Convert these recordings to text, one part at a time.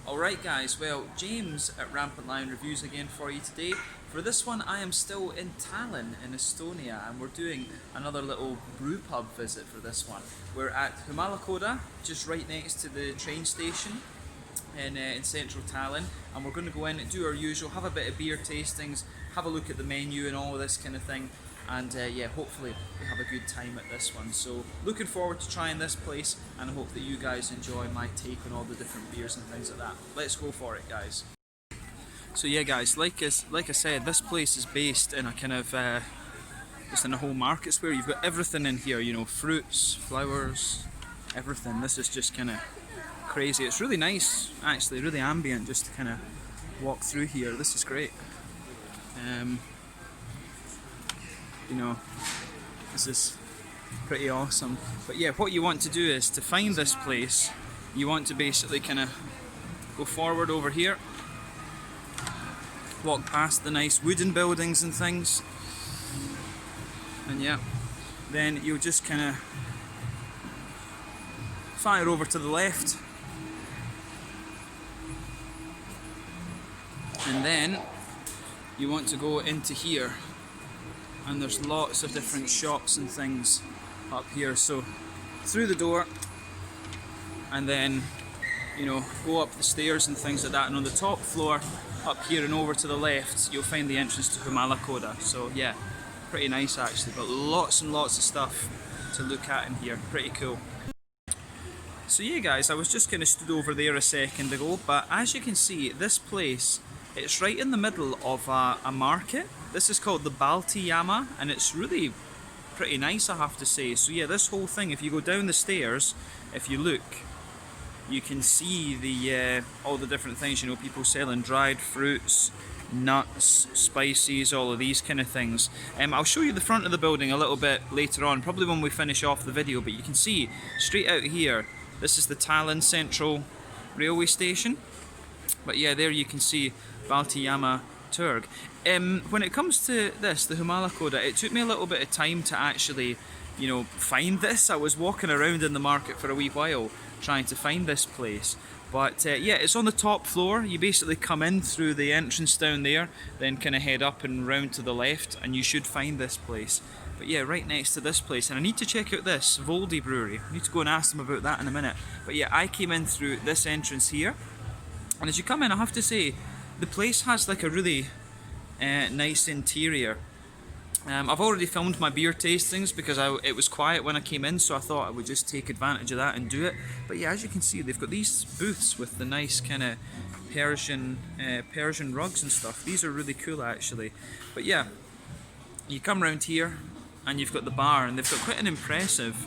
Alright guys, well James at RampantLionReviews again for you today. For this one I am still in Tallinn in Estonia and we're doing another little brewpub visit for this one. We're at Humalakoda, just right next to the train station in central Tallinn, and we're going to go in and do our usual, have a bit of beer tastings, have a look at the menu and all of this kind of thing, and yeah, hopefully we have a good time at this one. So looking forward to trying this place, and I hope that you guys enjoy my take on all the different beers and things like that. Let's go for it, guys. So yeah guys, like I said, this place is based in a kind of just in a whole market square. You've got everything in here, you know, fruits, flowers, everything. This is just kind of crazy. It's really nice actually, really ambient just to kind of walk through here. This is great. You know, this is pretty awesome. But yeah, what you want to do is to find this place, you want to basically kind of go forward over here, walk past the nice wooden buildings and things, and yeah, then you'll just kind of fire over to the left, and then you want to go into here, and there's lots of different shops and things up here. So through the door, and then, you know, go up the stairs and things like that, and on the top floor up here and over to the left you'll find the entrance to Humalakoda. So yeah, pretty nice actually, but lots and lots of stuff to look at in here. Pretty cool. So yeah guys, I was just kind of stood over there a second ago, but as you can see, this place, it's right in the middle of a market. This is called the Balti, and it's really pretty nice, I have to say. So yeah, this whole thing, if you go down the stairs, if you look, you can see the all the different things, you know, people selling dried fruits, nuts, spices, all of these kind of things. I'll show you the front of the building a little bit later on, probably when we finish off the video, but you can see straight out here, this is the Tallinn Central Railway Station. But yeah, there you can see Balti Turg. When it comes to this, the Humalakoda, it took me a little bit of time to actually, you know, find this. I was walking around in the market for a wee while trying to find this place. But yeah, it's on the top floor. You basically come in through the entrance down there, then kind of head up and round to the left, and you should find this place. But yeah, right next to this place, and I need to check out this Velay brewery. I need to go and ask them about that in a minute. But yeah, I came in through this entrance here, and as you come in, I have to say, the place has like a really nice interior. I've already filmed my beer tastings because it was quiet when I came in, so I thought I would just take advantage of that and do it. But yeah, as you can see, they've got these booths with the nice kind of Persian rugs and stuff. These are really cool actually. But yeah, you come around here and you've got the bar, and they've got quite an impressive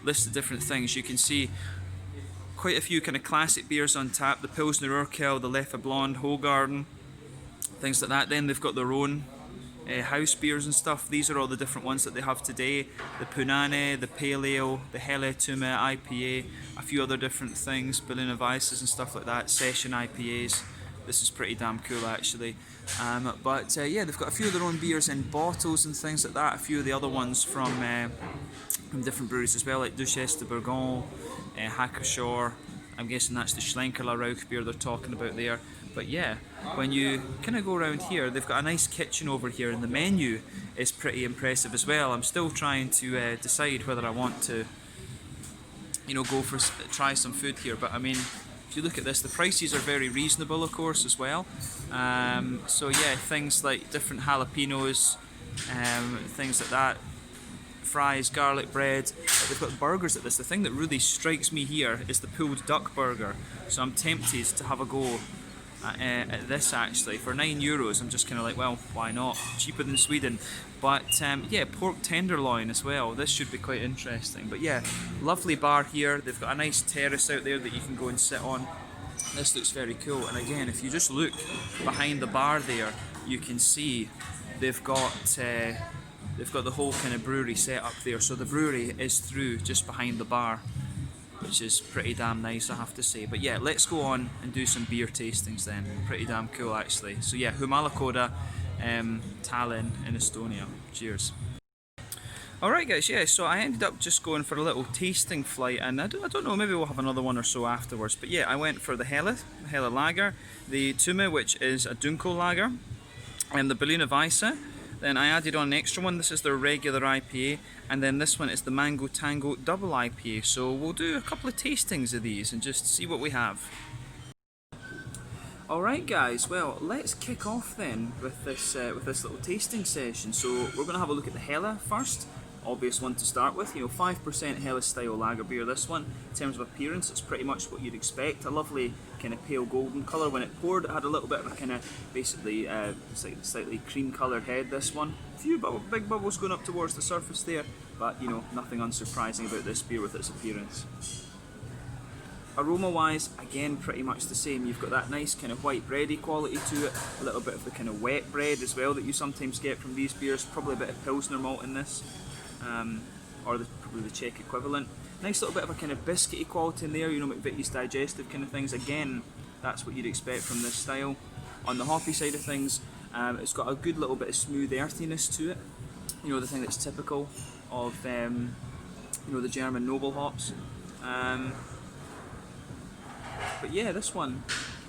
list of different things. You can see quite a few kind of classic beers on tap, the Pilsner Urquell, the Leffe Blonde, Hoegaarden, things like that. Then they've got their own house beers and stuff. These are all the different ones that they have today. The Punane, the Pale Ale, the Hele Tuma IPA, a few other different things, Berliner Weisses and stuff like that, Session IPAs. This is pretty damn cool actually. But yeah, they've got a few of their own beers in bottles and things like that. A few of the other ones from different breweries as well, like Duchesse de Bourgogne, Hacker. I'm guessing that's the Schlenkerla Rauch beer they're talking about there. But yeah, when you kind of go around here, they've got a nice kitchen over here, and the menu is pretty impressive as well. I'm still trying to decide whether I want to, you know, try some food here. But I mean, if you look at this, the prices are very reasonable, of course, as well. So yeah, things like different jalapenos, things like that, fries, garlic bread. They've got burgers at this. The thing that really strikes me here is the pulled duck burger. So I'm tempted to have a go at this actually. For €9, I'm just kind of like, well, why not? Cheaper than Sweden. But yeah, pork tenderloin as well. This should be quite interesting. But yeah, lovely bar here. They've got a nice terrace out there that you can go and sit on. This looks very cool. And again, if you just look behind the bar there, you can see they've got the whole kind of brewery set up there. So the brewery is through just behind the bar, which is pretty damn nice, I have to say. But yeah, let's go on and do some beer tastings then. Pretty damn cool actually. So yeah, Humalakoda, Tallinn in Estonia. Cheers. Alright guys, yeah, so I ended up just going for a little tasting flight, and I don't know, maybe we'll have another one or so afterwards, but yeah, I went for the Helle Lager, the Tuma, which is a dunkle lager, and the Berliner Weisse. Then I added on an extra one, this is their regular IPA, and then this one is the Mango Tango double IPA, so we'll do a couple of tastings of these and just see what we have. Alright guys, well let's kick off then with this little tasting session. So we're going to have a look at the Helle first. Obvious one to start with, 5% Helle style lager beer this one. In terms of appearance, it's pretty much what you'd expect. A lovely kind of pale golden colour. When it poured, it had a little bit of a kind of basically slightly cream coloured head, this one. A few big bubbles going up towards the surface there, but nothing unsurprising about this beer with its appearance. Aroma wise, again pretty much the same. You've got that nice kind of white bready quality to it, a little bit of the kind of wet bread as well that you sometimes get from these beers, probably a bit of Pilsner malt in this. Or probably the Czech equivalent. Nice little bit of a kind of biscuity quality in there, McVitie's digestive kind of things. Again, that's what you'd expect from this style. On the hoppy side of things, it's got a good little bit of smooth earthiness to it. The thing that's typical of the German noble hops. But yeah, this one,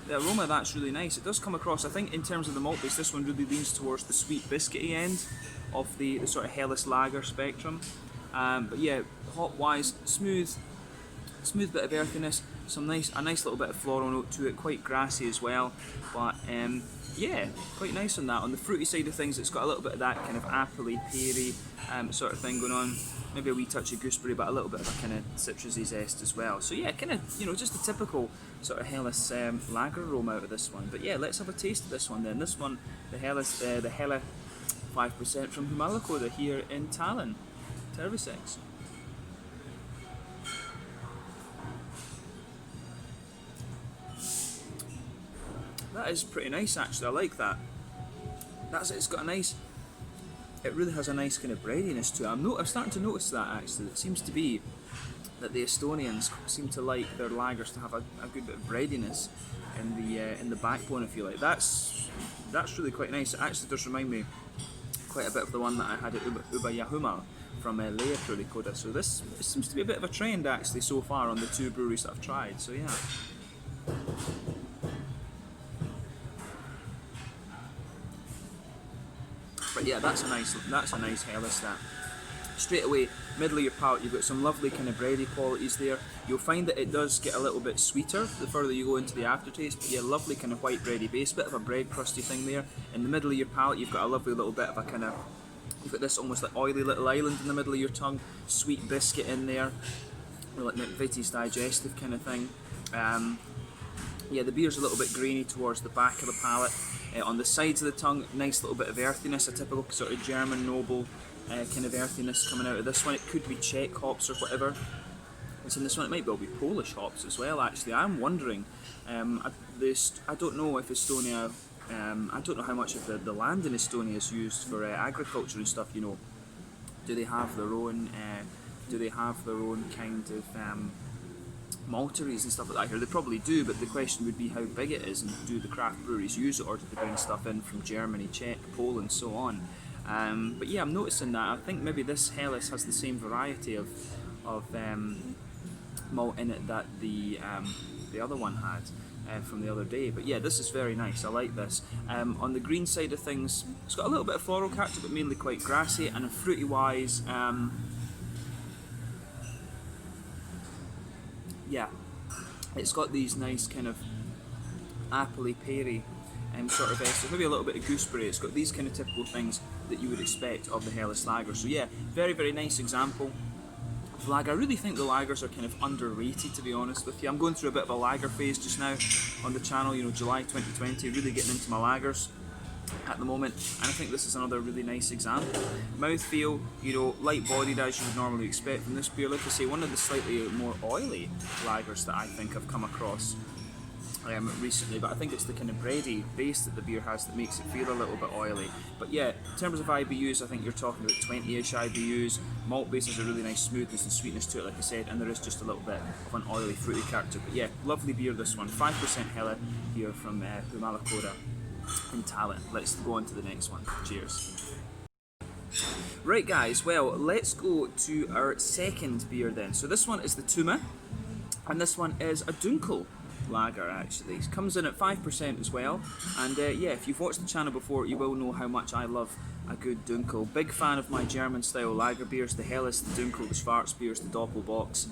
the aroma of that's really nice. It does come across, I think in terms of the malt base, this one really leans towards the sweet biscuity end of the sort of Helles lager spectrum. But yeah, hop wise, smooth bit of earthiness, a nice little bit of floral note to it, quite grassy as well. But yeah, quite nice on that. On the fruity side of things, it's got a little bit of that kind of appley, peary sort of thing going on. Maybe a wee touch of gooseberry, but a little bit of a kind of citrusy zest as well. So yeah, kind of, just a typical sort of Helles lager aroma out of this one. But yeah, let's have a taste of this one then. This one, the Helle 5% from Humalakoda here in Tallinn, Tervisex. That is pretty nice actually, I like that. It's got a nice, it really has a nice kind of breadiness to it. I'm starting to notice that actually. It seems to be that the Estonians seem to like their lagers to have a good bit of breadiness in the backbone, if you like. That's really quite nice. It actually does remind me quite a bit of the one that I had at Humal from Humalakoda. So this seems to be a bit of a trend actually so far on the two breweries that I've tried. So yeah. But yeah, that's a nice Helles that. Straight away, middle of your palate, you've got some lovely kind of bready qualities there. You'll find that it does get a little bit sweeter the further you go into the aftertaste, but yeah, lovely kind of white bready base, bit of a bread crusty thing there. In the middle of your palate, you've got a lovely little bit of a kind of, you've got this almost like oily little island in the middle of your tongue, sweet biscuit in there, like McVitie's digestive kind of thing. Yeah, the beer's a little bit grainy towards the back of the palate. On the sides of the tongue, nice little bit of earthiness, a typical sort of German noble kind of earthiness coming out of this one. It could be Czech hops or whatever. It's in this one, it might well be Polish hops as well actually. I'm wondering, I don't know if Estonia, I don't know how much of the land in Estonia is used for agriculture and stuff, Do they have their own, kind of malteries and stuff like that here? They probably do, but the question would be how big it is, and do the craft breweries use it, or do they bring stuff in from Germany, Czech, Poland, so on. But yeah, I'm noticing that. I think maybe this Helles has the same variety of malt in it that the other one had from the other day. But yeah, this is very nice. I like this. On the green side of things, it's got a little bit of floral character, but mainly quite grassy. And fruity wise, yeah, it's got these nice kind of appley, peary sort of essence, maybe a little bit of gooseberry. It's got these kind of typical things that you would expect of the Helles lager. So yeah, very, very nice example of lager. I really think the lagers are kind of underrated, to be honest with you. I'm going through a bit of a lager phase just now on the channel, July 2020, really getting into my lagers at the moment, and I think this is another really nice example. Mouthfeel, light-bodied as you would normally expect from this beer. Like I say, one of the slightly more oily lagers that I think I've come across recently, but I think it's the kind of bready base that the beer has that makes it feel a little bit oily. But yeah, in terms of IBUs, I think you're talking about 20-ish IBUs. Malt base has a really nice smoothness and sweetness to it, like I said, and there is just a little bit of an oily, fruity character. But yeah, lovely beer this one. 5% Helle here from Humalakoda in Tallinn. Let's go on to the next one. Cheers. Right guys, well, let's go to our second beer then. So this one is the Tuma, and this one is a dunkle lager actually. It comes in at 5% as well, and yeah, if you've watched the channel before, you will know how much I love a good dunkle. Big fan of my German style lager beers, the Helles, the dunkle, the Schwarzbiers, the Doppelbocks.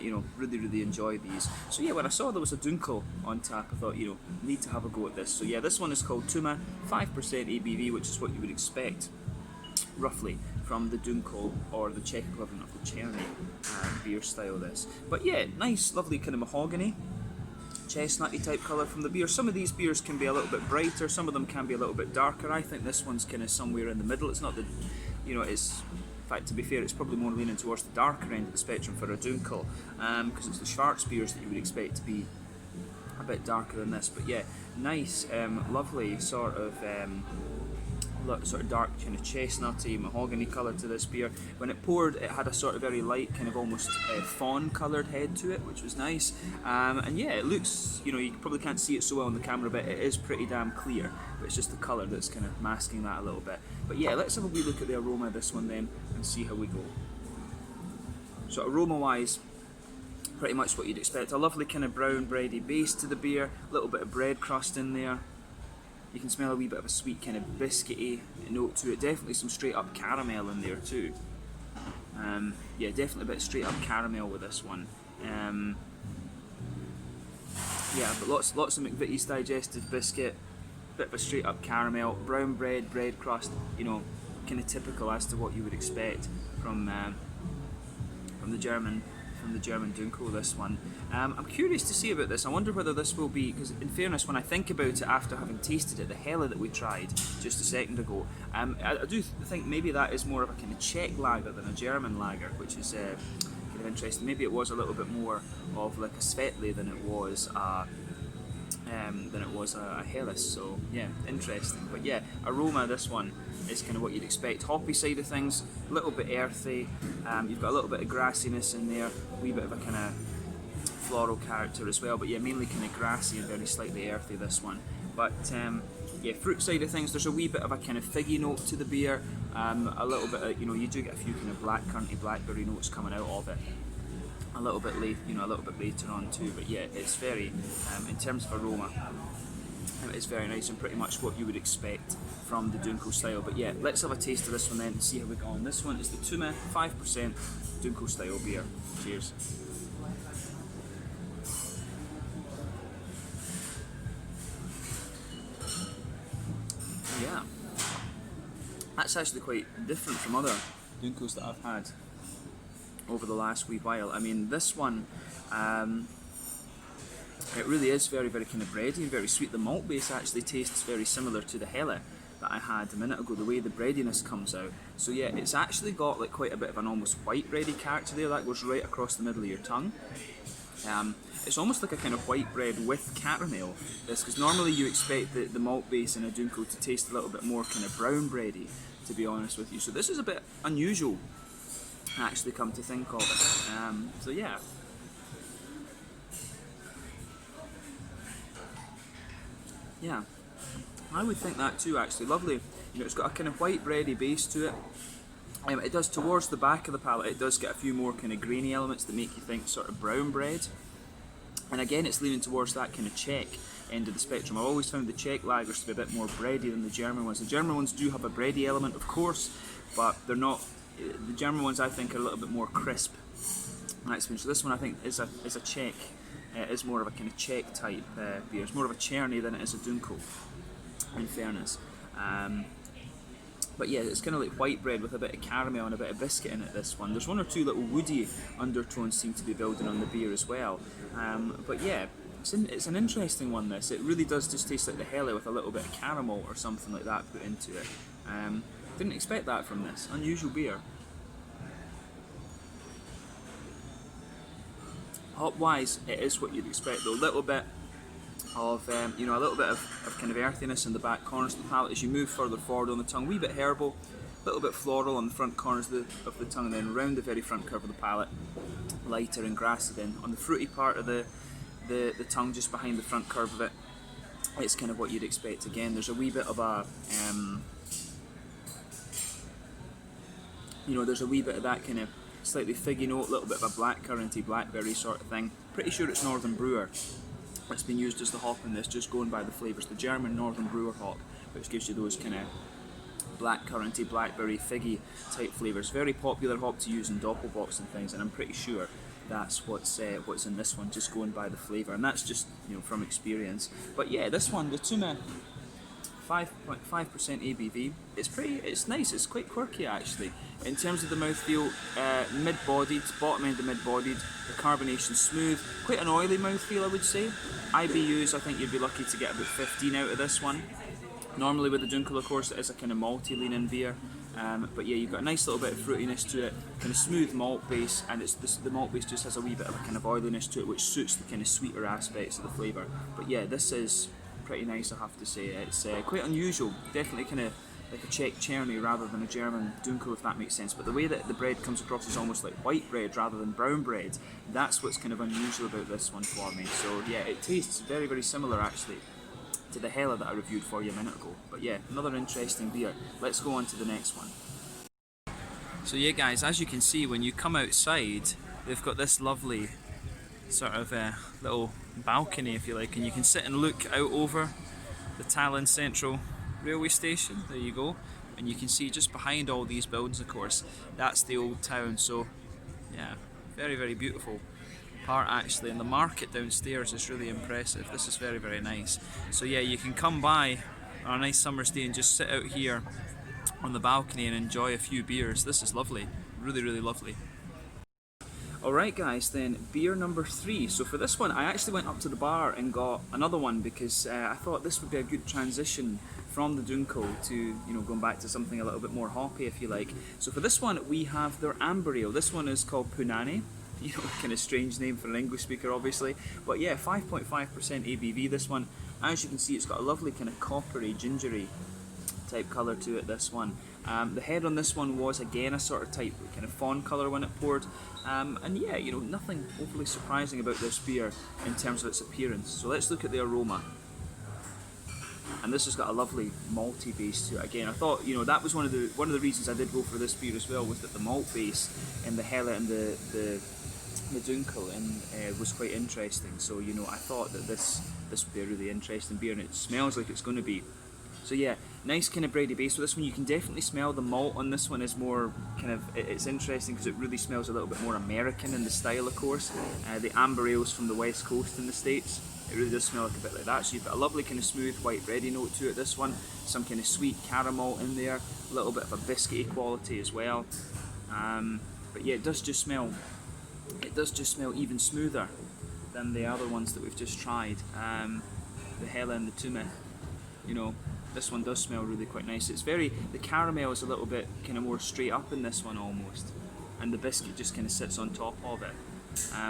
You know, really enjoy these. So yeah, when I saw there was a dunkle on tap, I thought, you know, need to have a go at this. So yeah, this one is called Tuma, 5% ABV, which is what you would expect roughly from the dunkle or the Czech equivalent of the Cherny beer style this. But yeah, nice, lovely kind of mahogany, chestnutty type colour from the beer. Some of these beers can be a little bit brighter, some of them can be a little bit darker. I think this one's kind of somewhere in the middle. It's not the, you know, it's, in fact, to be fair, it's probably more leaning towards the darker end of the spectrum for a dunkle, because it's the Schwarzbiers that you would expect to be a bit darker than this. But yeah, nice, lovely sort of dark kind of chestnutty mahogany colour to this beer. When it poured, it had a sort of very light kind of almost fawn coloured head to it, which was nice. And yeah, it looks, you know, you probably can't see it so well on the camera, but it is pretty damn clear, but it's just the colour that's kind of masking that a little bit. But yeah, let's have a wee look at the aroma of this one then and see how we go. So aroma wise, pretty much what you'd expect. A lovely kind of brown bready base to the beer, a little bit of bread crust in there. You can smell a wee bit of a sweet kind of biscuity note to it. Definitely some straight up caramel in there too. Yeah, definitely a bit straight up caramel with this one. Yeah, but lots of McVitie's digestive biscuit, bit of a straight up caramel, brown bread, bread crust. You know, kind of typical as to what you would expect from the German dunkle. This one, I'm curious to see about this. I wonder whether this will be, because in fairness, when I think about it after having tasted it, the Helle that we tried just a second ago, I do think maybe that is more of a kind of Czech lager than a German lager, which is kind of interesting. Maybe it was a little bit more of like a Svetley than it was a Helles. So yeah, interesting. But yeah, aroma, this one is kind of what you'd expect. Hoppy side of things, a little bit earthy. You've got a little bit of grassiness in there, a wee bit of a kind of floral character as well. But yeah, mainly kind of grassy and very slightly earthy, this one. But yeah, fruit side of things, there's a wee bit of a kind of figgy note to the beer. A little bit of, you know, you do get a few kind of blackcurranty, blackberry notes coming out of it. A little bit late, you know, a little bit later on too. But yeah, it's very, in terms of aroma, it's very nice and pretty much what you would expect from the dunkle style. But yeah, let's have a taste of this one then and see how we go on. This one is the Tuma 5% dunkle style beer. Cheers. Yeah, that's actually quite different from other dunkles that I've had over the last wee while. I mean, this one, it really is very kind of bready and very sweet. The malt base actually tastes very similar to the Helle that I had a minute ago, the way the breadiness comes out. So yeah, it's actually got like quite a bit of an almost white bready character there that goes right across the middle of your tongue. It's almost like a kind of white bread with caramel, this, because normally you expect the malt base in a dunkle to taste a little bit more kind of brown bready, to be honest with you. So this is a bit unusual, actually, come to think of it. So yeah. Yeah, I would think that too, actually. Lovely. You know, it's got a kind of white bready base to it. It does, towards the back of the palate, it does get a few more kind of grainy elements that make you think sort of brown bread. And again, it's leaning towards that kind of Czech end of the spectrum. I've always found the Czech lagers to be a bit more bready than the German ones. The German ones do have a bready element, of course, but they're not. The German ones, I think, are a little bit more crisp. So this one, I think, is a Czech. Is more of a kind of Czech type beer. It's more of a Cherny than it is a dunkle, in fairness. But yeah, it's kind of like white bread with a bit of caramel and a bit of biscuit in it, this one. There's one or two little woody undertones seem to be building on the beer as well. But yeah, it's an interesting one, this. It really does just taste like the Helle with a little bit of caramel or something like that put into it. Didn't expect that from this. Unusual beer. Hop wise, it is what you'd expect though. A little bit of you know, a little bit of kind of earthiness in the back corners of the palate as you move further forward on the tongue. Wee bit herbal, a little bit floral on the front corners of the tongue, and then round the very front curve of the palate, lighter and grassy. Then on the fruity part of the tongue, just behind the front curve of it, it's kind of what you'd expect. Again, there's a wee bit of a You know, there's a wee bit of that kind of slightly figgy note, a little bit of a blackcurranty, blackberry sort of thing. Pretty sure it's Northern Brewer that's been used as the hop in this, just going by the flavours. The German Northern Brewer hop, which gives you those kind of blackcurranty, blackberry, figgy type flavours. Very popular hop to use in doppelbocks and things, and I'm pretty sure that's what's in this one, just going by the flavour, and that's just, you know, from experience. But yeah, this one, the Tuma, 5.5% ABV. It's nice. It's quite quirky actually. In terms of the mouthfeel, mid-bodied, bottom end of mid-bodied. The carbonation smooth. Quite an oily mouthfeel, I would say. IBUs, I think you'd be lucky to get about 15 out of this one. Normally with the Dunkle, of course, it is a kind of malty lean-in beer. But yeah, you've got a nice little bit of fruitiness to it, kind of smooth malt base, and the malt base just has a wee bit of a kind of oiliness to it, which suits the kind of sweeter aspects of the flavour. But yeah, this is pretty nice, I have to say. It's quite unusual, definitely kind of like a Czech cherny rather than a German Dunkel, if that makes sense. But the way that the bread comes across is almost like white bread rather than brown bread. That's what's kind of unusual about this one for me. So yeah, it tastes very, very similar actually to the Hella that I reviewed for you a minute ago. But yeah, another interesting beer. Let's go on to the next one. So yeah guys, as you can see, when you come outside, they've got this lovely sort of little balcony, if you like, and you can sit and look out over the Tallinn Central Railway Station. There you go, and you can see just behind all these buildings, of course, that's the old town. So yeah, very, very beautiful part actually, and the market downstairs is really impressive. This is very, very nice. So yeah, you can come by on a nice summer's day and just sit out here on the balcony and enjoy a few beers. This is lovely, really, really lovely. Alright guys, then beer number 3. So for this one, I actually went up to the bar and got another one because I thought this would be a good transition from the Dunkel to, you know, going back to something a little bit more hoppy, if you like. So for this one, we have their amber ale. This one is called Punane. You know, kind of strange name for an English speaker, obviously. But yeah, 5.5% ABV. This one, as you can see, it's got a lovely kind of coppery, gingery type colour to it, this one. The head on this one was again a sort of type kind of fawn colour when it poured, and yeah, you know, nothing overly surprising about this beer in terms of its appearance. So let's look at the aroma. And this has got a lovely malty base to it. Again, I thought, you know, that was one of the reasons I did go for this beer as well, was that the malt base in the Hella and the Dunkel was quite interesting. So, you know, I thought that this would be a really interesting beer, and it smells like it's going to be. So yeah, nice kind of bready base with this one. You can definitely smell the malt on this one is more kind of, it's interesting because it really smells a little bit more American in the style, of course. The amber ales from the west coast in the States, it really does smell like a bit like that. So you've got a lovely kind of smooth white bready note to it, this one. Some kind of sweet caramel in there, a little bit of a biscuity quality as well. But yeah, it does just smell even smoother than the other ones that we've just tried. The Hella and the Tuma, you know, this one does smell really quite nice. It's very, the caramel is a little bit kind of more straight up in this one almost, and the biscuit just kind of sits on top of it.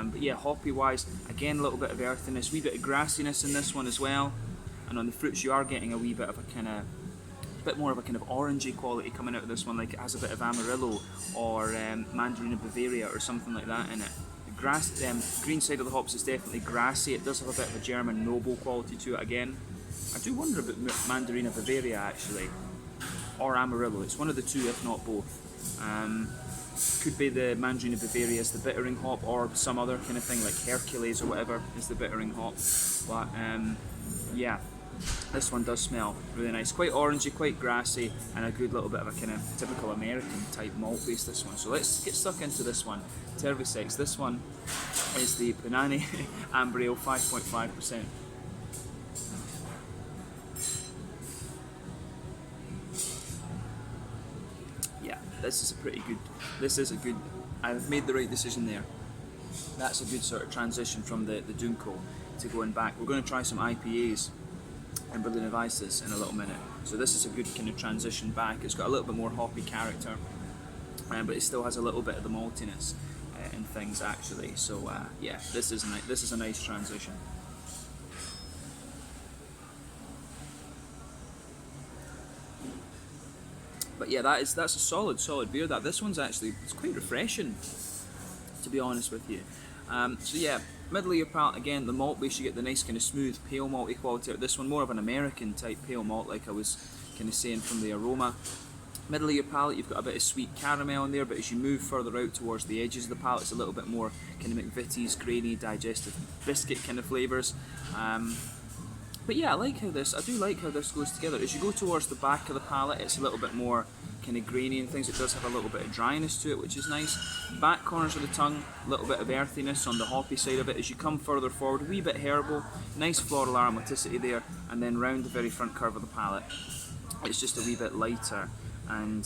But yeah, hoppy wise, again a little bit of earthiness, wee bit of grassiness in this one as well, and on the fruits you are getting a wee bit of a kind of, bit more of a kind of orangey quality coming out of this one, like it has a bit of Amarillo or Mandarina Bavaria or something like that in it. The green side of the hops is definitely grassy. It does have a bit of a German noble quality to it again. I do wonder about Mandarina Bavaria actually, or Amarillo. It's one of the two, if not both. Could be the Mandarina Bavaria as the bittering hop, or some other kind of thing like Hercules or whatever is the bittering hop. But yeah, this one does smell really nice. Quite orangey, quite grassy, and a good little bit of a kind of typical American type malt base, this one. So let's get stuck into this one. Tervisex. This one is the Punane Amber Ale, 5.5%. This is a good, I've made the right decision there. That's a good sort of transition from the Dunkel to going back. We're going to try some IPAs and Berliner Weisses in a little minute. So this is a good kind of transition back. It's got a little bit more hoppy character, but it still has a little bit of the maltiness and things actually. So yeah, this is a nice transition. But yeah, that's a solid beer. This one's actually, it's quite refreshing, to be honest with you. So yeah, middle of your palate again, the malt base, you get the nice kind of smooth pale malty quality out of this one, more of an American type pale malt, like I was kind of saying from the aroma. Middle of your palate, you've got a bit of sweet caramel in there, but as you move further out towards the edges of the palate, it's a little bit more kind of McVitie's, grainy, digestive biscuit kind of flavours. But yeah, I do like how this goes together. As you go towards the back of the palate, it's a little bit more kind of grainy and things. It does have a little bit of dryness to it, which is nice. Back corners of the tongue, a little bit of earthiness on the hoppy side of it. As you come further forward, a wee bit herbal, nice floral aromaticity there, and then round the very front curve of the palate, it's just a wee bit lighter and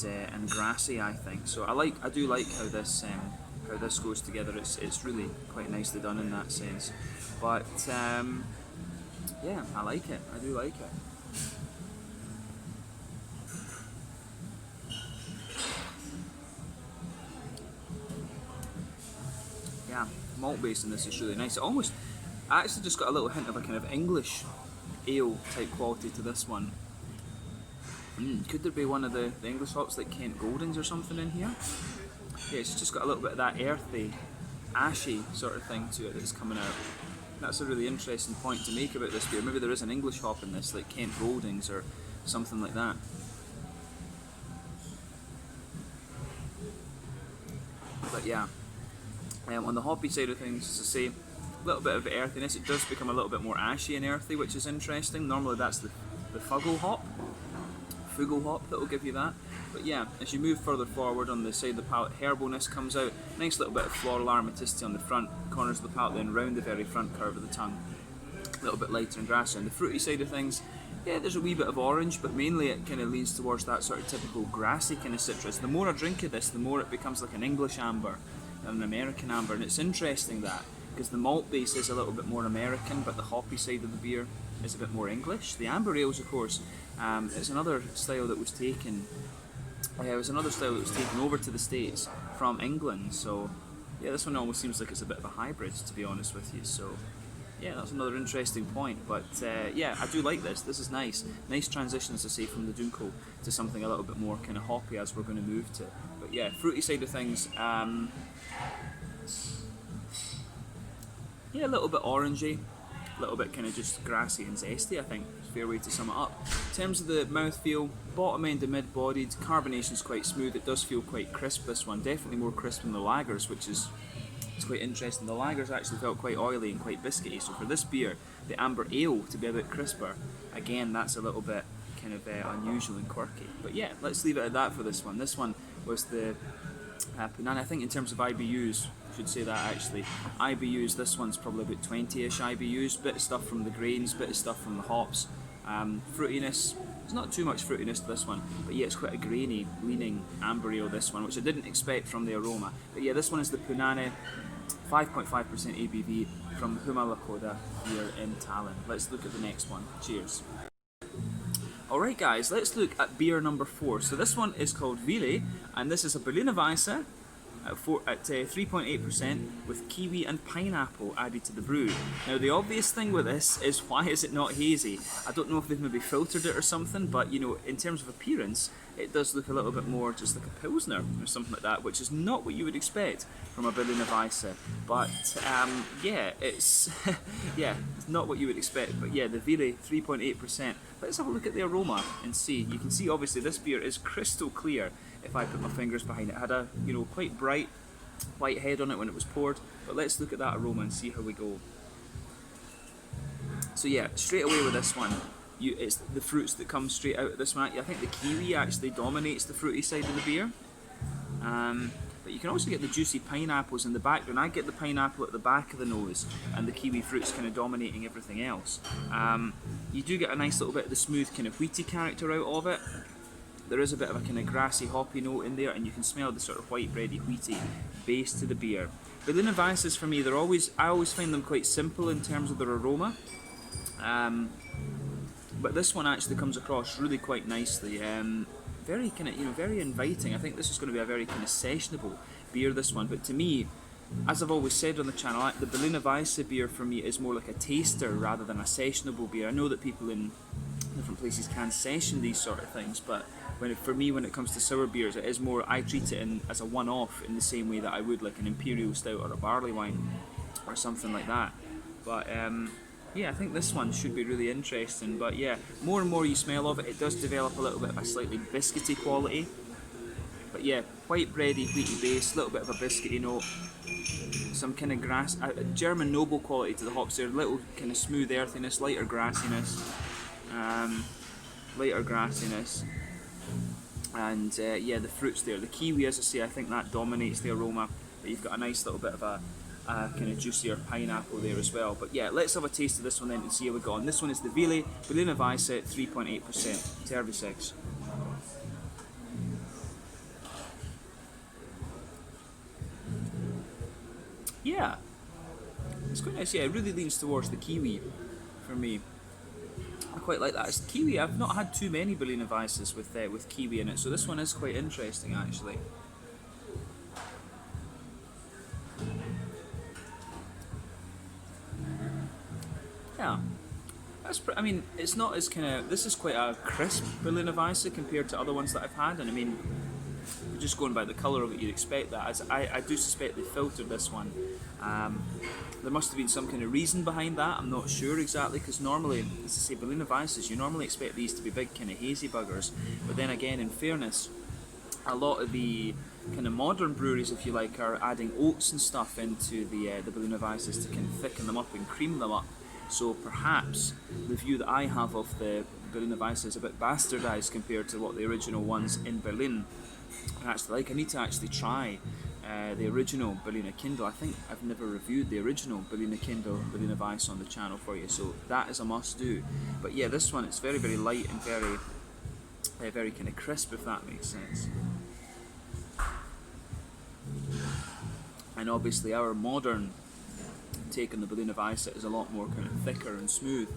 grassy, I think. So I do like how this goes together. It's really quite nicely done in that sense. But yeah, I like it. I do like it. Yeah, malt base in this is really nice. I actually just got a little hint of a kind of English ale type quality to this one. Could there be one of the English hops like Kent Goldings or something in here? Yeah, it's just got a little bit of that earthy, ashy sort of thing to it that's coming out. That's a really interesting point to make about this beer. Maybe there is an English hop in this, like Kent Goldings or something like that. But yeah, on the hoppy side of things, as I say, a little bit of earthiness. It does become a little bit more ashy and earthy, which is interesting. Normally that's the Fugle hop that will give you that. But yeah, as you move further forward on the side of the palate, herbalness comes out. Nice little bit of floral aromaticity on the front corners of the palate, then round the very front curve of the tongue. A little bit lighter and grassy. On the fruity side of things, yeah, there's a wee bit of orange, but mainly it kind of leans towards that sort of typical grassy kind of citrus. The more I drink of this, the more it becomes like an English amber than an American amber, and it's interesting that, because the malt base is a little bit more American, but the hoppy side of the beer is a bit more English. The amber ales, of course, it's another style that was taken. It was another style that was taken over to the States from England. So yeah, this one almost seems like it's a bit of a hybrid, to be honest with you. So yeah, that's another interesting point. But yeah, I do like this. This is nice. Nice transition, as I say, from the dunkle to something a little bit more kind of hoppy as we're going to move to. But yeah, fruity side of things. Yeah, a little bit orangey, a little bit kind of just grassy and zesty, I think. It's a fair way to sum it up. In terms of the mouthfeel, bottom end to mid-bodied, carbonation's quite smooth. It does feel quite crisp, this one. Definitely more crisp than the lagers, which is quite interesting. The lagers actually felt quite oily and quite biscuity, so for this beer, the amber ale to be a bit crisper, again, that's a little bit kind of unusual and quirky. But yeah, let's leave it at that for this one. This one was the Punane. I think in terms of IBUs, I should say that actually. IBUs, this one's probably about 20-ish IBUs. Bit of stuff from the grains, bit of stuff from the hops. Fruitiness, there's not too much fruitiness to this one, but yeah, it's quite a grainy, leaning amber ale, this one, which I didn't expect from the aroma. But yeah, this one is the Punane, 5.5% ABV from Humalakoda here in Tallinn. Let's look at the next one. Cheers. Alright guys, let's look at beer number 4. So this one is called Velay, and this is a Berliner Weisse at 3.8% with kiwi and pineapple added to the brew. Now the obvious thing with this is, why is it not hazy? I don't know if they've maybe filtered it or something, but you know, in terms of appearance, it does look a little bit more just like a Pilsner or something like that, which is not what you would expect from a Berliner Weisse. But yeah, it's yeah, it's not what you would expect. But yeah, the Velay 3.8%. Let's have a look at the aroma and see. You can see obviously this beer is crystal clear. If I put my fingers behind it, had a quite bright white head on it when it was poured. But let's look at that aroma and see how we go. So yeah, straight away with this one, it's the fruits that come straight out of this one. I think the kiwi actually dominates the fruity side of the beer. But you can also get the juicy pineapples in the background. I get the pineapple at the back of the nose and the kiwi fruits kind of dominating everything else. You do get a nice little bit of the smooth kind of wheaty character out of it. There is a bit of a kind of grassy hoppy note in there, and you can smell the sort of white bready wheaty base to the beer. Berliner Weisses for me, I always find them quite simple in terms of their aroma. But this one actually comes across really quite nicely. Very kind of, very inviting. I think this is going to be a very kind of sessionable beer, this one. But to me, as I've always said on the channel, the Berliner Weisse beer for me is more like a taster rather than a sessionable beer. I know that people in different places can session these sort of things, but for me, when it comes to sour beers, it is more, I treat it as a one-off in the same way that I would like an imperial stout or a barley wine or something like that. But yeah, I think this one should be really interesting. But yeah, more and more you smell of it, it does develop a little bit of a slightly biscuity quality. But yeah, white bready, wheaty base, a little bit of a biscuity note, some kind of grass, German noble quality to the hops there, little kind of smooth earthiness, lighter grassiness, and yeah, the fruits there. The kiwi, as I say, I think that dominates the aroma, but you've got a nice little bit of a kind of juicier pineapple there as well. But yeah, let's have a taste of this one then and see how we go on. This one is the Velay Berliner Weisse 3.8%. Service 6. Yeah, it's quite nice. Yeah, it really leans towards the kiwi for me. I quite like that. It's kiwi. I've not had too many Berliner Weisses with kiwi in it, so this one is quite interesting actually. Yeah, I mean, it's not as kind of. This is quite a crisp Berliner Weisse compared to other ones that I've had, and I mean, just going by the colour of it, you'd expect that. As I do suspect they filtered this one. There must have been some kind of reason behind that. I'm not sure exactly, because normally, as I say, Berliner Weisses, you normally expect these to be big kind of hazy buggers. But then again, in fairness, a lot of the kind of modern breweries, if you like, are adding oats and stuff into the Berliner Weisses to kind of thicken them up and cream them up. So perhaps the view that I have of the Berliner Weisse is a bit bastardised compared to what the original ones in Berlin are actually like. I need to actually try the original Berliner Kindle. I think I've never reviewed the original Berliner Kindle, Berliner Weisse on the channel for you, so that is a must do. But yeah, this one, it's very, very light and very kind of crisp, if that makes sense. And obviously our modern take on the Berliner Weisse is a lot more kind of thicker and smooth,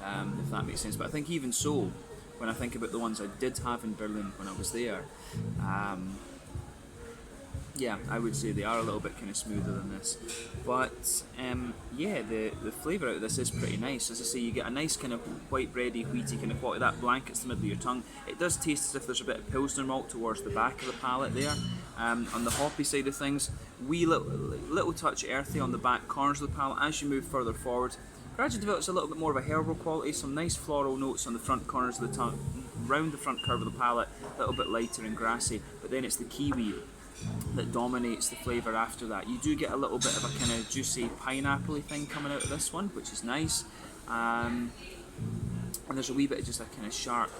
if that makes sense. But I think even so, when I think about the ones I did have in Berlin when I was there, yeah, I would say they are a little bit kind of smoother than this. But yeah, the flavour out of this is pretty nice. As I say, you get a nice kind of white bready, wheaty kind of quality. That blankets the middle of your tongue. It does taste as if there's a bit of Pilsner malt towards the back of the palate there. On the hoppy side of things, wee little touch earthy on the back corners of the palate. As you move further forward, gradually develops a little bit more of a herbal quality, some nice floral notes on the front corners of the tongue, round the front curve of the palate, a little bit lighter and grassy, but then it's the kiwi that dominates the flavour after that. You do get a little bit of a kind of juicy pineapple-y thing coming out of this one, which is nice. And there's a wee bit of just a kind of sharp,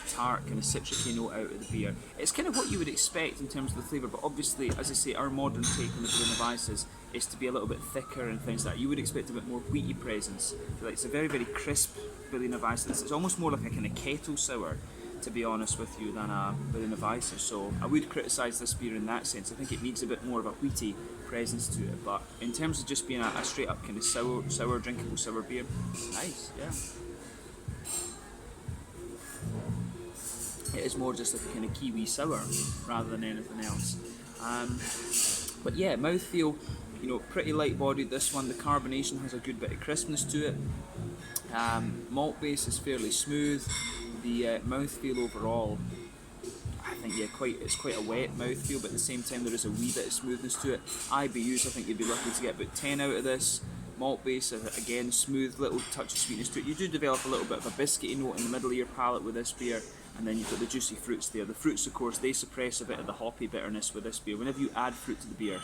tart, kind of citricy note out of the beer. It's kind of what you would expect in terms of the flavour, but obviously, as I say, our modern take on the Berliner Weisses is to be a little bit thicker and things like that. You would expect a bit more wheaty presence. It's a very, very crisp Berliner Weisse. It's almost more like a kind of kettle sour, to be honest with you, than a Berliner Weisse. So I would criticise this beer in that sense. I think it needs a bit more of a wheaty presence to it. But in terms of just being a straight up kind of sour, drinkable sour beer, nice, yeah. It is more just like a kind of kiwi sour rather than anything else. But yeah, mouthfeel, you know, pretty light bodied this one. The carbonation has a good bit of crispness to it. Malt base is fairly smooth. The mouthfeel overall, I think, yeah, it's quite a wet mouthfeel, but at the same time there is a wee bit of smoothness to it. IBUs, I think you'd be lucky to get about 10 out of this. Malt base, again, smooth, little touch of sweetness to it. You do develop a little bit of a biscuity note in the middle of your palate with this beer, and then you've got the juicy fruits there. The fruits, of course, they suppress a bit of the hoppy bitterness with this beer. Whenever you add fruit to the beer,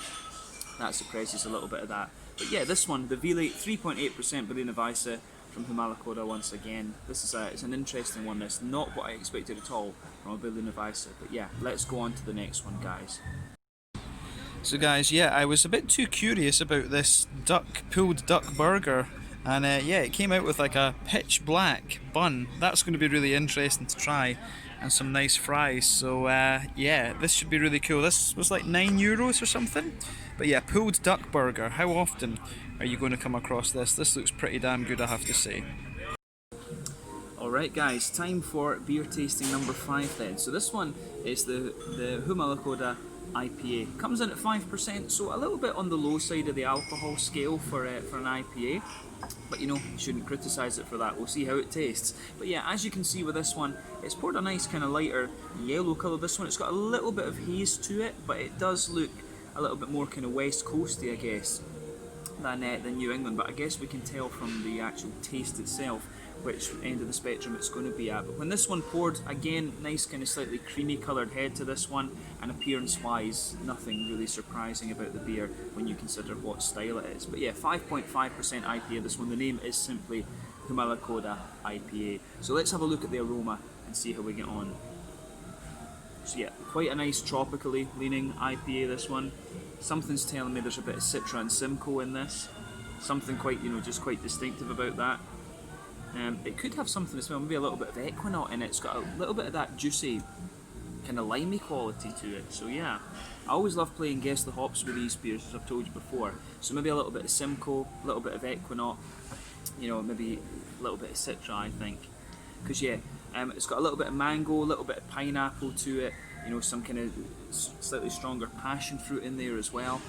that suppresses a little bit of that. But yeah, this one, the Velay 3.8% Berliner Weisse from Humalakoda once again. This is it's an interesting one. It's not what I expected at all from a Berliner Weisse. But yeah, let's go on to the next one, guys. So guys, yeah, I was a bit too curious about this pulled duck burger, and yeah, it came out with like a pitch black bun. That's going to be really interesting to try, and some nice fries. So yeah, this should be really cool. This was like €9 or something. But yeah, pulled duck burger. How often are you going to come across this? This looks pretty damn good, I have to say. Alright guys, time for beer tasting number 5 then. So this one is the Humalakoda IPA. Comes in at 5%, so a little bit on the low side of the alcohol scale for an IPA. But you know, you shouldn't criticise it for that. We'll see how it tastes. But yeah, as you can see with this one, it's poured a nice kind of lighter yellow colour. This one, it's got a little bit of haze to it, but it does look a little bit more kind of west coasty, I guess. than New England, but I guess we can tell from the actual taste itself which end of the spectrum it's going to be at. But when this one poured, again, nice kind of slightly creamy coloured head to this one, and appearance wise, nothing really surprising about the beer when you consider what style it is. But yeah, 5.5% IPA this one. The name is simply Humalakoda IPA. So let's have a look at the aroma and see how we get on. So yeah, quite a nice tropically leaning IPA this one. Something's telling me there's a bit of Citra and Simcoe in this. Something quite, just quite distinctive about that. It could have something as well, maybe a little bit of Equinaut in it. It's got a little bit of that juicy, kind of limey quality to it. So yeah, I always love playing Guess the Hops with these beers, as I've told you before. So maybe a little bit of Simcoe, a little bit of Equinaut, maybe a little bit of Citra, I think. Because yeah, it's got a little bit of mango, a little bit of pineapple to it. Some kind of slightly stronger passion fruit in there as well.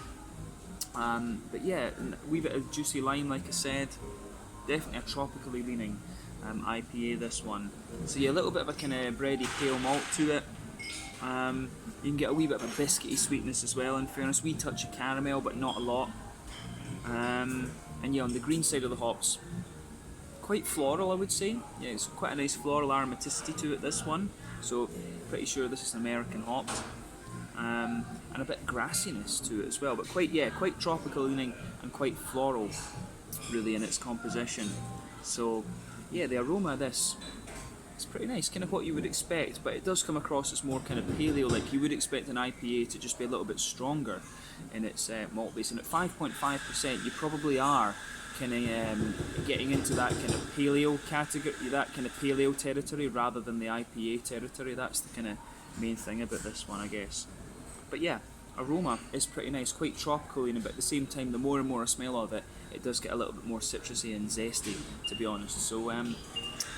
But yeah, a wee bit of juicy lime, like I said. Definitely a tropically leaning IPA, this one. So yeah, a little bit of a kind of bready pale malt to it. You can get a wee bit of a biscuity sweetness as well, in fairness. Wee touch of caramel, but not a lot. And yeah, on the green side of the hops, quite floral, I would say. Yeah, it's quite a nice floral aromaticity to it, this one. So pretty sure this is an American hop. And a bit of grassiness to it as well, but quite tropical leaning and quite floral, really, in its composition. So yeah, the aroma of this is pretty nice, kind of what you would expect, but it does come across as more kind of paleo, like you would expect an IPA to just be a little bit stronger in its malt base. And at 5.5%, you probably are kind of getting into that kind of paleo category, that kind of paleo territory, rather than the IPA territory. That's the kind of main thing about this one, I guess. But yeah, aroma is pretty nice, quite tropical, but at the same time, the more and more I smell of it, it does get a little bit more citrusy and zesty, to be honest. So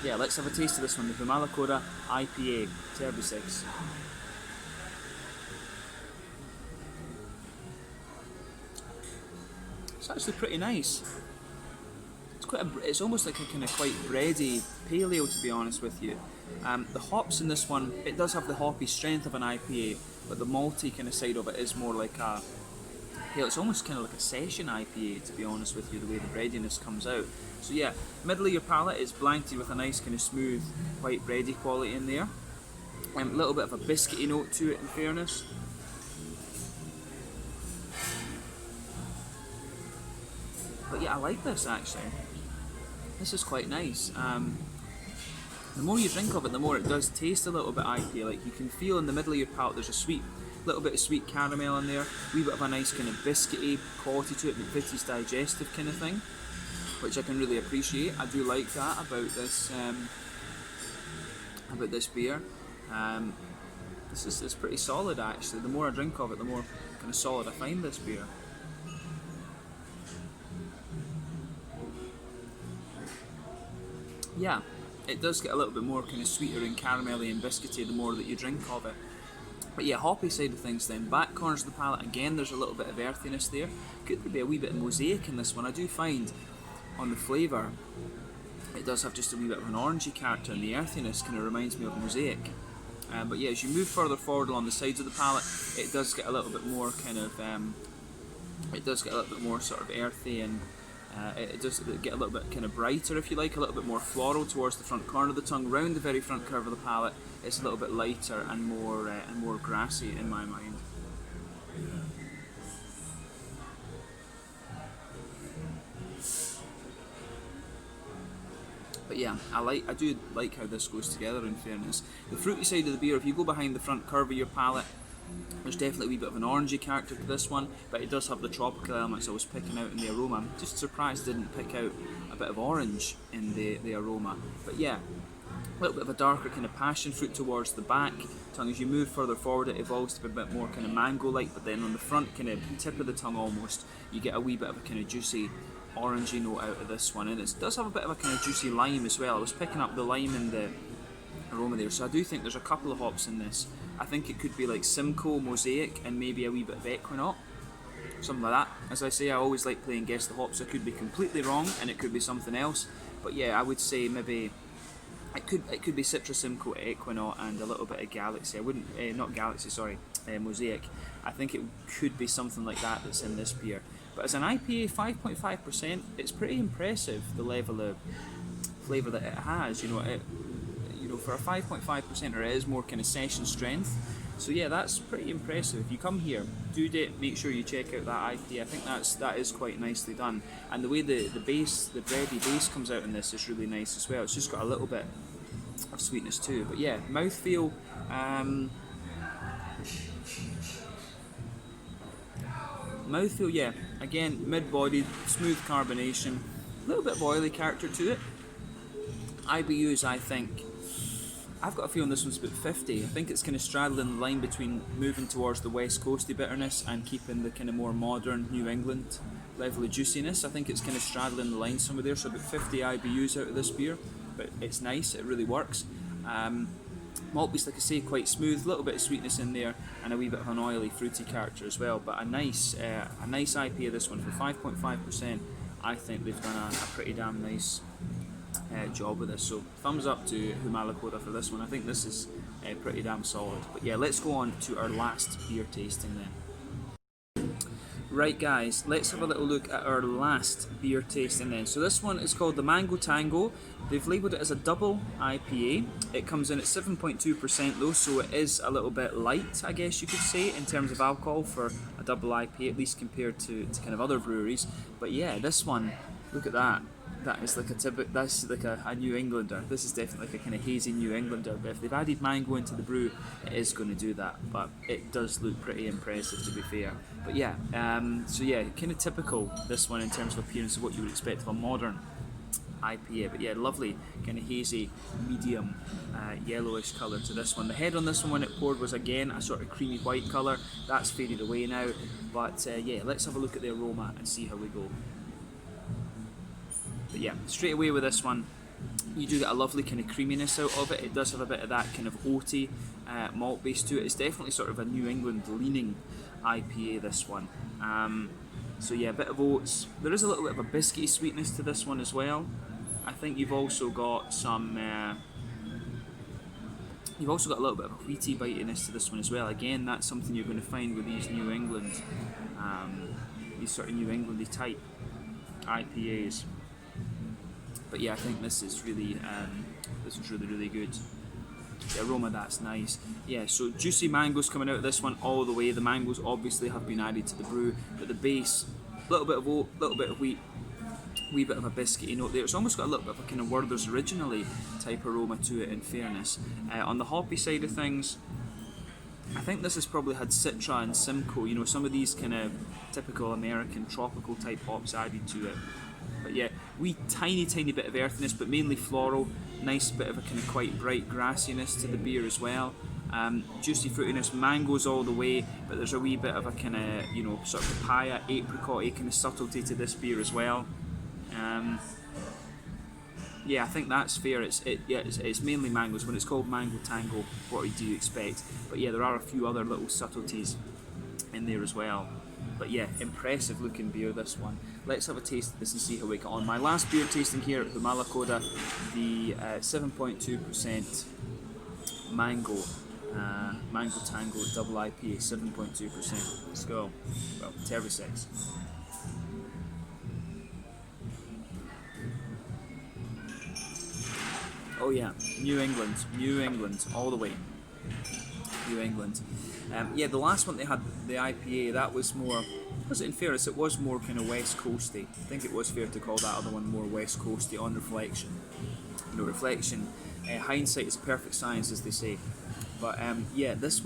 yeah, let's have a taste of this one, the Humalakoda IPA, Turbo 6. It's actually pretty nice. It's almost like a kind of quite bready paleo, to be honest with you. The hops in this one, it does have the hoppy strength of an IPA, but the malty kind of side of it is more like a, it's almost kind of like a session IPA, to be honest with you, the way the breadiness comes out. So yeah, middle of your palate is blanketed with a nice kind of smooth, white bready quality in there. A little bit of a biscuity note to it, in fairness. But yeah, I like this actually. This is quite nice. The more you drink of it, the more it does taste a little bit IPA. Like you can feel in the middle of your palate, there's a little bit of sweet caramel in there, a wee bit of a nice kind of biscuity quality to it, McVitie's digestive kind of thing, which I can really appreciate. I do like that about this beer. It's pretty solid actually. The more I drink of it, the more kind of solid I find this beer. Yeah, it does get a little bit more kind of sweeter and caramelly and biscuity the more that you drink of it. But yeah, hoppy side of things then. Back corners of the palate, again, there's a little bit of earthiness there. Could be a wee bit of mosaic in this one. I do find on the flavour, it does have just a wee bit of an orangey character, and the earthiness kind of reminds me of mosaic. But yeah, as you move further forward along the sides of the palate, it does get a little bit more kind of, sort of earthy, and it does get a little bit kind of brighter, if you like, a little bit more floral towards the front corner of the tongue. Round the very front curve of the palate, it's a little bit lighter and more grassy in my mind. But yeah, I do like how this goes together, in fairness. The fruity side of the beer, if you go behind the front curve of your palate, there's definitely a wee bit of an orangey character to this one, but it does have the tropical elements I was picking out in the aroma. I'm just surprised I didn't pick out a bit of orange in the aroma. But yeah, a little bit of a darker kind of passion fruit towards the back tongue. As you move further forward, it evolves to be a bit more kind of mango-like, but then on the front kind of tip of the tongue almost, you get a wee bit of a kind of juicy orangey note out of this one. And it does have a bit of a kind of juicy lime as well. I was picking up the lime in the aroma there, so I do think there's a couple of hops in this. I think it could be like Simcoe, Mosaic, and maybe a wee bit of Equinaut, something like that. As I say, I always like playing Guess the Hops. I could be completely wrong, and it could be something else. But yeah, I would say maybe it could be Citra, Simcoe, Equinaut, and a little bit of Galaxy. I wouldn't, not Galaxy, sorry, Mosaic. I think it could be something like that that's in this beer. But as an IPA, 5.5%, it's pretty impressive, the level of flavour that it has. For a 5.5%er, it is more kind of session strength. So yeah, that's pretty impressive. If you come here, make sure you check out that IPA. I think that is quite nicely done. And the way the bready base comes out in this is really nice as well. It's just got a little bit of sweetness too. But yeah, mouthfeel. Mouthfeel, yeah. Again, mid-bodied, smooth carbonation, a little bit of oily character to it. IBUs, I think. I've got a feeling this one's about 50. I think it's kind of straddling the line between moving towards the West Coasty bitterness and keeping the kind of more modern New England level of juiciness. I think it's kind of straddling the line somewhere there, so about 50 IBUs out of this beer. But it's nice, it really works. Malt base, like I say, quite smooth, a little bit of sweetness in there, and a wee bit of an oily, fruity character as well. But a nice IPA, this one, for 5.5%. I think they've done a pretty damn nice job with this. So thumbs up to Humalakoda for this one. I think this is pretty damn solid. But yeah, let's go on to our last beer tasting then. Right guys, let's have a little look at our last beer tasting then. So this one is called the Mango Tango. They've labelled it as a double IPA. It comes in at 7.2% though, so it is a little bit light, I guess you could say, in terms of alcohol for a double IPA, at least compared to kind of other breweries. But yeah, this one, look at that. That is like a New Englander. This is definitely like a kind of hazy New Englander. But if they've added mango into the brew, it is going to do that. But it does look pretty impressive, to be fair. But yeah, so yeah, kind of typical, this one, in terms of appearance of what you would expect of a modern IPA. But yeah, lovely kind of hazy, medium, yellowish colour to this one. The head on this one when it poured was again a sort of creamy white colour. That's faded away now. But yeah, let's have a look at the aroma and see how we go. But yeah, straight away with this one, you do get a lovely kind of creaminess out of it. It does have a bit of that kind of oaty malt base to it. It's definitely sort of a New England leaning IPA, this one. So yeah, a bit of oats. There is a little bit of a biscuity sweetness to this one as well. I think you've also got some. You've also got a little bit of a wheaty bitiness to this one as well. Again, that's something you're going to find with these New England, these sort of New Englandy type IPAs. But yeah, I think this is really good. The aroma, that's nice. Yeah, so juicy mangoes coming out of this one all the way. The mangoes obviously have been added to the brew, but the base, a little bit of oat, a little bit of wheat, wee bit of a biscuity note there. It's almost got a little bit of a kind of Werther's Originally type aroma to it, in fairness. On the hoppy side of things, I think this has probably had Citra and Simcoe, you know, some of these kind of typical American tropical type hops added to it. But yeah, wee tiny bit of earthiness, but mainly floral. Nice bit of a kind of quite bright grassiness to the beer as well. Juicy fruitiness, mangoes all the way, but there's a wee bit of a kind of, you know, sort of papaya, apricot kind of subtlety to this beer as well. Yeah, I think that's fair. It's mainly mangoes. When it's called Mango Tango, what do you expect? But yeah, there are a few other little subtleties in there as well. But yeah, impressive looking beer, this one. Let's have a taste of this and see how we get on. My last beer tasting here at Humalakoda, the 7.2% Mango Tango Double IPA, 7.2%. Let's go. Well, Terry 6. Oh yeah, New England, all the way. New England. Yeah, the last one they had, the IPA, that was more, in fairness, it was more kind of West Coasty. I think it was fair to call that other one more West Coasty on reflection. You know, reflection, hindsight is a perfect science, as they say. But yeah, this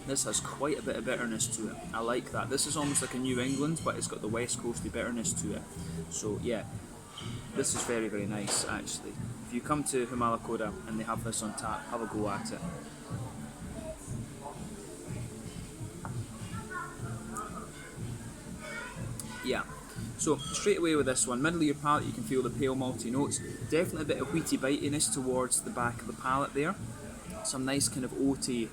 has quite a bit of bitterness to it. I like that. This is almost like a New England, but it's got the West Coasty bitterness to it. So yeah, this is very, very nice actually. If you come to Humalakoda and they have this on tap, have a go at it. Yeah, so straight away with this one, middle of your palate you can feel the pale malty notes, definitely a bit of wheaty bitiness towards the back of the palate there, some nice kind of oaty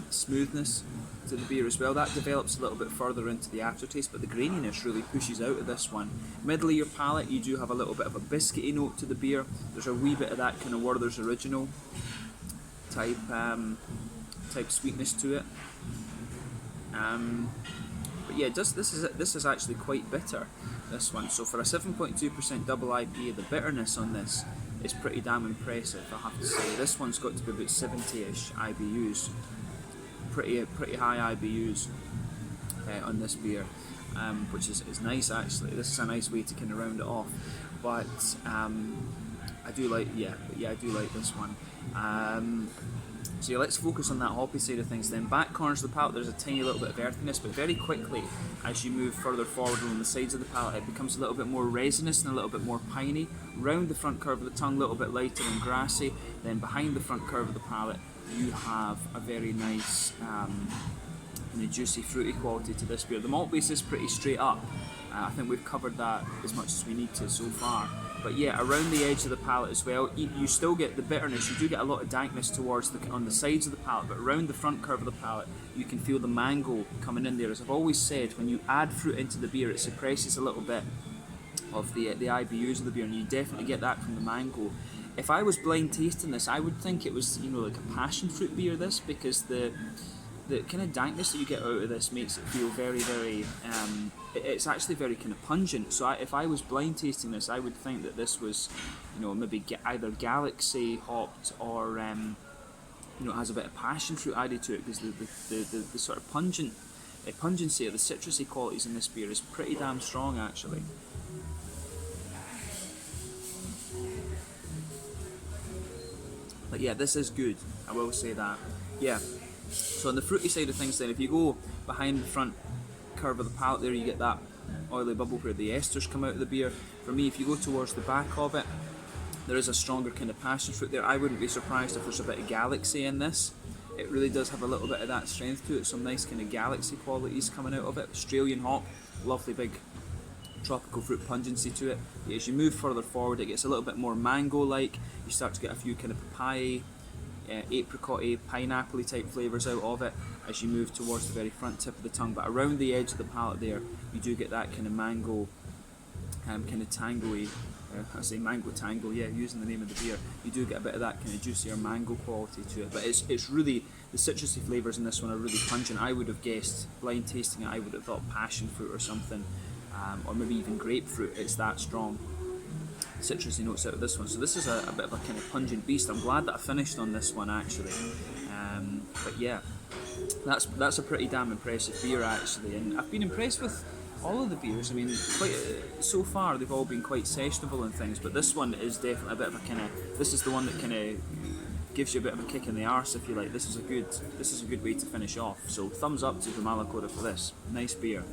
smoothness to the beer as well. That develops a little bit further into the aftertaste, but the graininess really pushes out of this one. Middle of your palate you do have a little bit of a biscuity note to the beer, there's a wee bit of that kind of Werther's Original type sweetness to it. But yeah, this is actually quite bitter, this one. So for a 7.2% double IPA, the bitterness on this is pretty damn impressive, I have to say. This one's got to be about 70-ish IBUs, pretty high IBUs on this beer, which is nice actually. This is a nice way to kind of round it off. But I do like this one. So yeah, let's focus on that hoppy side of things then. Back corners of the palate, there's a tiny little bit of earthiness, but very quickly, as you move further forward along the sides of the palate, it becomes a little bit more resinous and a little bit more piney. Round the front curve of the tongue, a little bit lighter and grassy. Then behind the front curve of the palate, you have a very nice juicy, fruity quality to this beer. The malt base is pretty straight up. I think we've covered that as much as we need to so far. But yeah, around the edge of the palate as well, you still get the bitterness. You do get a lot of dankness towards on the sides of the palate, but around the front curve of the palate, you can feel the mango coming in there. As I've always said, when you add fruit into the beer, it suppresses a little bit of the IBUs of the beer, and you definitely get that from the mango. If I was blind tasting this, I would think it was, like a passion fruit beer, this, because the kind of dankness that you get out of this makes it feel very, very, it's actually very kind of pungent. So if I was blind tasting this, I would think that this was, maybe either Galaxy hopped or, has a bit of passion fruit added to it, because the sort of pungency or the citrusy qualities in this beer is pretty damn strong actually. But yeah, this is good, I will say that. Yeah. So on the fruity side of things then, if you go behind the front curve of the palate there, you get that oily bubble where the esters come out of the beer. For me, if you go towards the back of it, there is a stronger kind of passion fruit there. I wouldn't be surprised if there's a bit of Galaxy in this. It really does have a little bit of that strength to it, some nice kind of Galaxy qualities coming out of it. Australian hop, lovely big tropical fruit pungency to it. As you move further forward, it gets a little bit more mango-like. You start to get a few kind of papaya, apricot-y, pineapple-y type flavours out of it as you move towards the very front tip of the tongue. But around the edge of the palate there, you do get that kind of mango, kind of tango-y, I say mango tango, yeah, using the name of the beer. You do get a bit of that kind of juicier mango quality to it. But it's really, the citrusy flavours in this one are really pungent. I would have guessed, blind tasting it, I would have thought passion fruit or something, or maybe even grapefruit. It's that strong citrusy notes out of this one. So this is a bit of a kind of pungent beast. I'm glad that I finished on this one actually. But yeah, that's a pretty damn impressive beer actually, and I've been impressed with all of the beers. I mean, so far they've all been quite sessionable and things, but this one is definitely a bit of a kind of, this is the one that kind of gives you a bit of a kick in the arse if you like. This is a good way to finish off. So thumbs up to Humalakoda for this. Nice beer.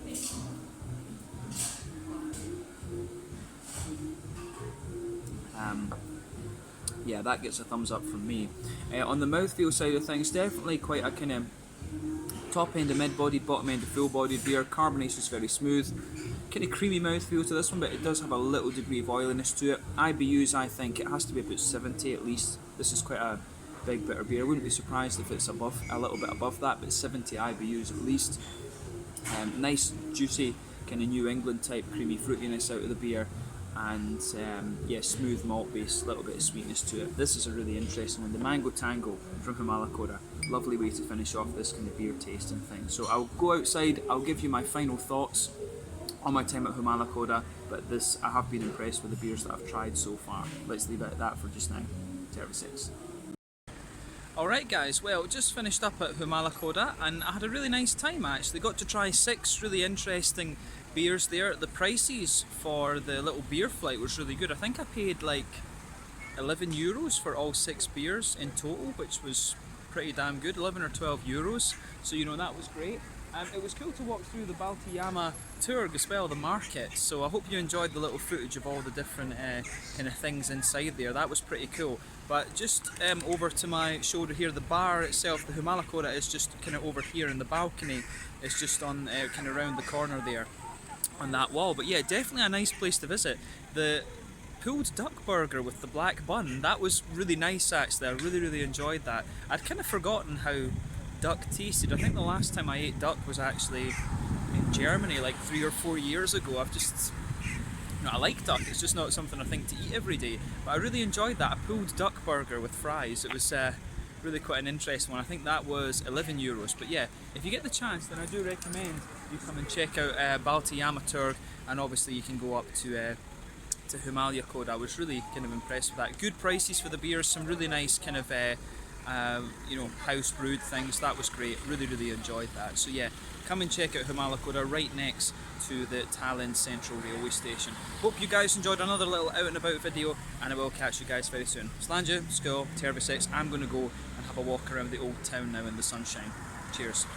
Yeah, that gets a thumbs up from me. On the mouthfeel side of things, definitely quite a kind of top end of mid-bodied, bottom end of full-bodied beer. Carbonation is very smooth. Kind of creamy mouthfeel to this one, but it does have a little degree of oiliness to it. IBUs, I think it has to be about 70 at least. This is quite a big bitter beer. I wouldn't be surprised if it's a little bit above that, but 70 IBUs at least. Nice, juicy, kind of New England type creamy fruitiness out of the beer. And yeah, smooth malt base, a little bit of sweetness to it. This is a really interesting one, the Mango Tango from Humalakoda. Lovely way to finish off this kind of beer tasting thing. So I'll go outside, I'll give you my final thoughts on my time at Humalakoda, but I have been impressed with the beers that I've tried so far. Let's leave it at that for just now. Services. Alright guys, well, just finished up at Humalakoda and I had a really nice time actually. Got to try 6 really interesting beers there. The prices for the little beer flight was really good. I think I paid like €11 for all 6 beers in total, which was pretty damn good, 11 or 12 euros. So that was great. It was cool to walk through the Baltijama tour as well, the market. So I hope you enjoyed the little footage of all the different kind of things inside there. That was pretty cool. But just over to my shoulder here, the bar itself, the Humalakoda, is just kind of over here, and the balcony is just on kind of around the corner there on that wall. But yeah, definitely a nice place to visit. The pulled duck burger with the black bun, that was really nice actually. I really enjoyed that. I'd kind of forgotten how duck tasted. I think the last time I ate duck was actually in Germany like 3 or 4 years ago. I like duck, it's just not something I think to eat every day, but I really enjoyed that. A pulled duck burger with fries. It was really quite an interesting one. I think that was €11. But yeah, if you get the chance, then I do recommend you come and check out Balti Amateur, and obviously you can go up to Humalakoda. I was really kind of impressed with that. Good prices for the beers, some really nice kind of house brewed things. That was great. Really enjoyed that. So yeah, come and check out Humalakoda, right next to the Tallinn Central Railway Station. Hope you guys enjoyed another little out and about video, and I will catch you guys very soon. Slanja, Skull, Tervisix. I'm going to go and have a walk around the old town now in the sunshine. Cheers.